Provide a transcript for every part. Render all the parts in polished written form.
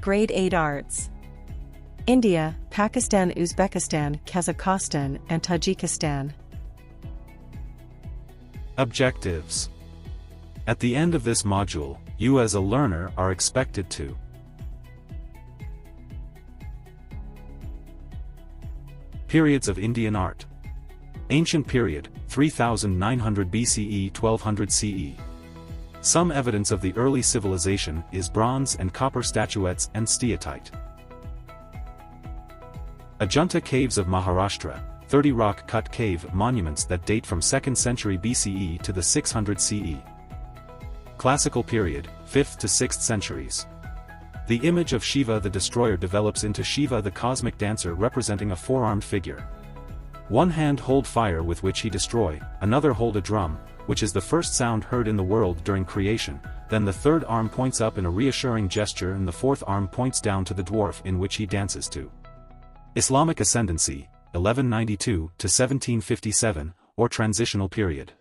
Grade 8 Arts. India, Pakistan, Uzbekistan, Kazakhstan, and Tajikistan. Objectives. At the end of this module, you as a learner are expected to Periods of Indian art. Ancient period, 3900 BCE 1200 CE. Some evidence of the early civilization is bronze and copper statuettes and steatite. Ajanta caves of Maharashtra, 30 rock-cut cave monuments that date from 2nd century BCE to the 600 CE. Classical period, 5th to 6th centuries. The image of Shiva the Destroyer develops into Shiva the cosmic dancer representing a four-armed figure. One hand hold fire with which he destroy, another hold a drum, which is the first sound heard in the world during creation, then the third arm points up in a reassuring gesture and the fourth arm points down to the dwarf in which he dances to. Islamic ascendancy, 1192 to 1757, or transitional period.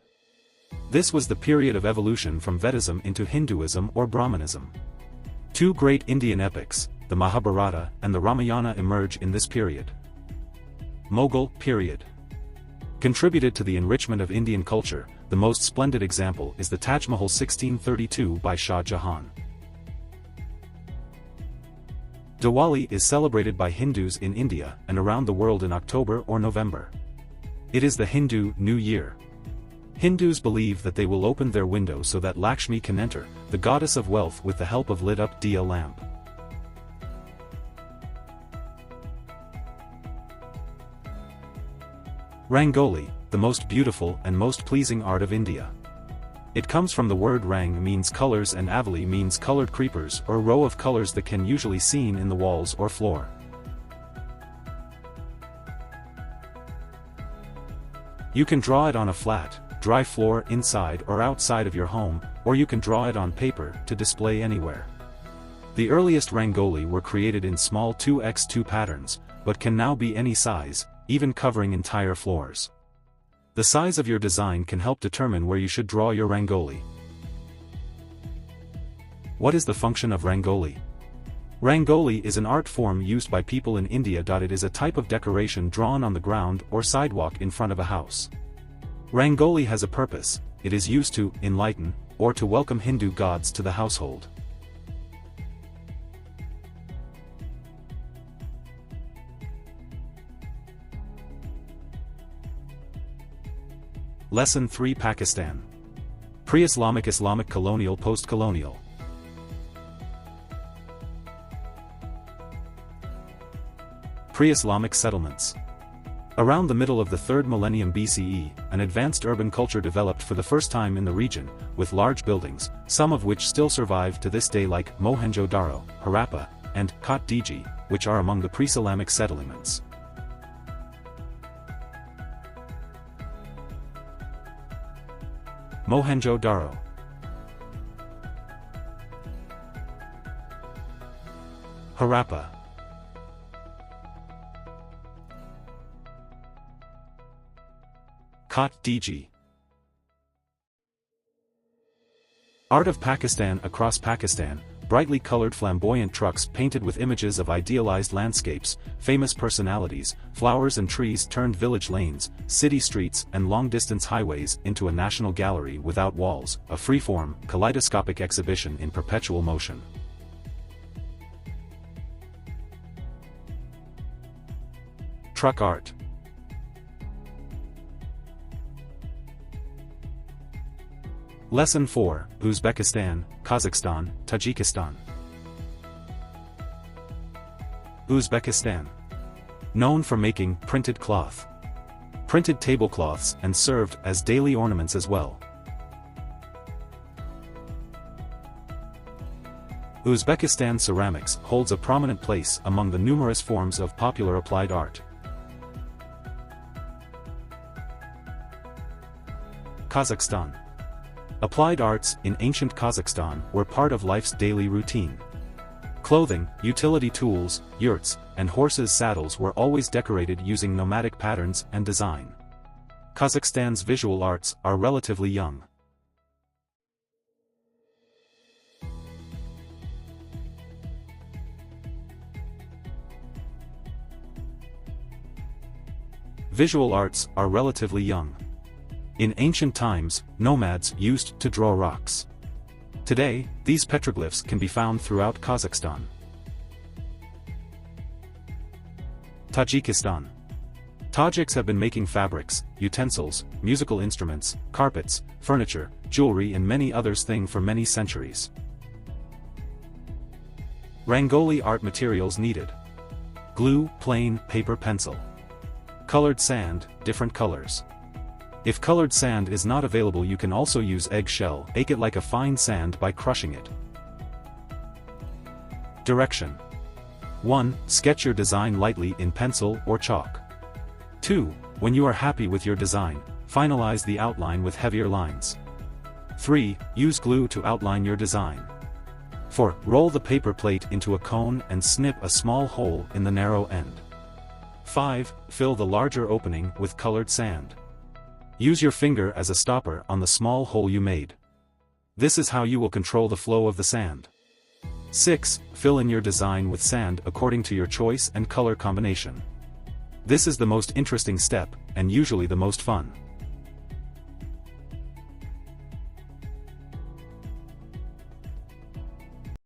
This was the period of evolution from Vedism into Hinduism or Brahmanism. Two great Indian epics, the Mahabharata and the Ramayana, emerge in this period. Mughal period. Contributed to the enrichment of Indian culture, the most splendid example is the Taj Mahal 1632 by Shah Jahan. Diwali is celebrated by Hindus in India and around the world in October or November. It is the Hindu New Year. Hindus believe that they will open their window so that Lakshmi can enter, the goddess of wealth, with the help of lit-up diya lamp. Rangoli, the most beautiful and most pleasing art of India. It comes from the word rang, means colors, and avali means colored creepers or row of colors that can usually seen in the walls or floor. You can draw it on a flat, dry floor inside or outside of your home, or you can draw it on paper to display anywhere. The earliest Rangoli were created in small 2x2 patterns, but can now be any size, even covering entire floors. The size of your design can help determine where you should draw your Rangoli. What is the function of Rangoli? Rangoli is an art form used by people in India. It is a type of decoration drawn on the ground or sidewalk in front of a house. Rangoli has a purpose: it is used to enlighten, or to welcome Hindu gods to the household. Lesson 3: Pakistan. Pre-Islamic, Islamic, colonial, post-colonial. Pre-Islamic settlements. Around the middle of the 3rd millennium BCE, an advanced urban culture developed for the first time in the region, with large buildings, some of which still survive to this day, like Mohenjo-Daro, Harappa, and Kot Diji, which are among the pre-Islamic settlements. Mohenjo-Daro. Harappa. Kot Diji. Art of Pakistan. Across Pakistan, brightly colored flamboyant trucks painted with images of idealized landscapes, famous personalities, flowers and trees turned village lanes, city streets and long-distance highways into a national gallery without walls, a freeform, kaleidoscopic exhibition in perpetual motion. Truck art. Lesson 4: Uzbekistan, Kazakhstan, Tajikistan. Uzbekistan. Known for making printed cloth. Printed tablecloths and served as daily ornaments as well. Uzbekistan ceramics holds a prominent place among the numerous forms of popular applied art. Kazakhstan. Applied arts in ancient Kazakhstan were part of life's daily routine. Clothing, utility tools, yurts, and horses' saddles were always decorated using nomadic patterns and design. Kazakhstan's visual arts are relatively young. Visual arts are relatively young. In ancient times, nomads used to draw rocks. Today, these petroglyphs can be found throughout Kazakhstan. Tajikistan. Tajiks have been making fabrics, utensils, musical instruments, carpets, furniture, jewelry and many others things for many centuries. Rangoli art materials needed. Glue, plain, paper, pencil. Colored sand, different colors. If colored sand is not available, you can also use eggshell, bake it like a fine sand by crushing it. Direction. 1. Sketch your design lightly in pencil or chalk. 2. When you are happy with your design, finalize the outline with heavier lines. 3. Use glue to outline your design. 4. Roll the paper plate into a cone and snip a small hole in the narrow end. 5. Fill the larger opening with colored sand. Use your finger as a stopper on the small hole you made. This is how you will control the flow of the sand. 6. Fill in your design with sand according to your choice and color combination. This is the most interesting step, and usually the most fun.